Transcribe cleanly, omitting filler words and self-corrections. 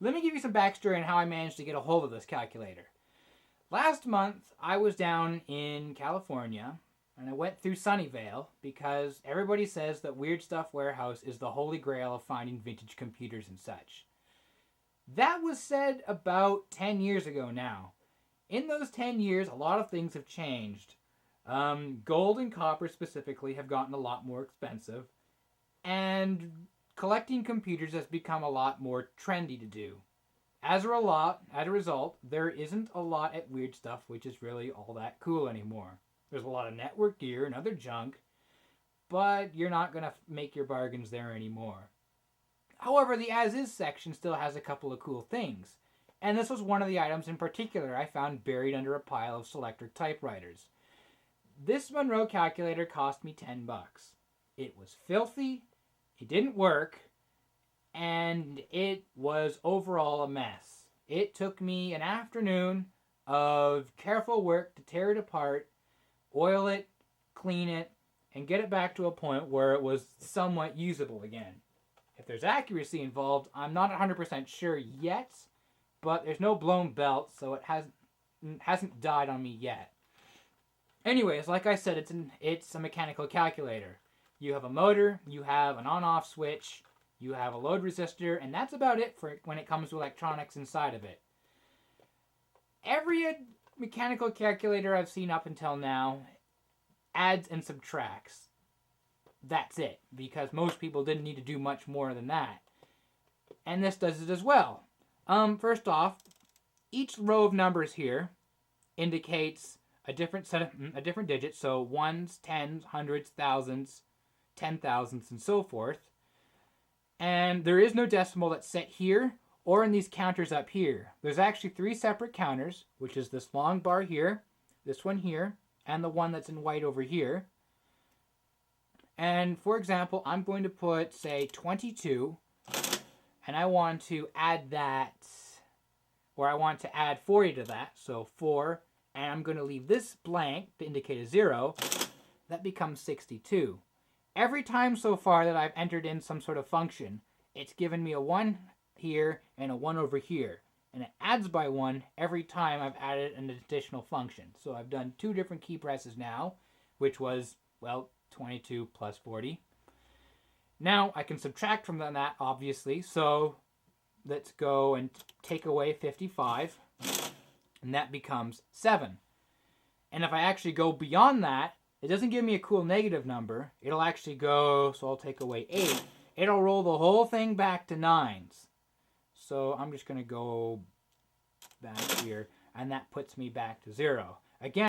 Let me give you some backstory on how I managed to get a hold of this calculator. Last month, I was down in California, and I went through Sunnyvale because everybody says that Weird Stuff Warehouse is the holy grail of finding vintage computers and such. That was said about 10 years ago now. In those 10 years, a lot of things have changed. Gold and copper specifically have gotten a lot more expensive, and collecting computers has become a lot more trendy to do. As a result, there isn't a lot at Weird Stuff which is really all that cool anymore. There's a lot of network gear and other junk, but you're not going to make your bargains there anymore. However, the as-is section still has a couple of cool things, and this was one of the items in particular I found buried under a pile of selector typewriters. This Monroe calculator cost me $10. It was filthy, it didn't work, and it was overall a mess. It took me an afternoon of careful work to tear it apart, oil it, clean it, and get it back to a point where it was somewhat usable again. If there's accuracy involved, I'm not 100% sure yet, but there's no blown belt, so it hasn't died on me yet. Anyways, like I said, it's a mechanical calculator. You have a motor, you have an on-off switch, you have a load resistor, and that's about it for when it comes to electronics inside of it. Every mechanical calculator I've seen up until now adds and subtracts. That's it, because most people didn't need to do much more than that. And this does it as well. First off, each row of numbers here indicates a different digit, so ones, tens, hundreds, thousands, 10,000s, and so forth. And there is no decimal that's set here or in these counters up here. There's actually 3 separate counters, which is this long bar here, this one here, and the one that's in white over here. And for example, I'm going to put, say, 22, and I want to add that, or I want to add 40 to that, so 4, and I'm going to leave this blank to indicate a 0. That becomes 62. Every time so far that I've entered in some sort of function, it's given me a 1 here and a 1 over here. And it adds by 1 every time I've added an additional function. So I've done 2 different key presses now, which was, well, 22 plus 40. Now I can subtract from that, obviously. So let's go and take away 55. And that becomes 7. And if I actually go beyond that, it doesn't give me a cool negative number. It'll actually go, so I'll take away 8. It'll roll the whole thing back to 9s. So I'm just going to go back here, and that puts me back to 0. Again,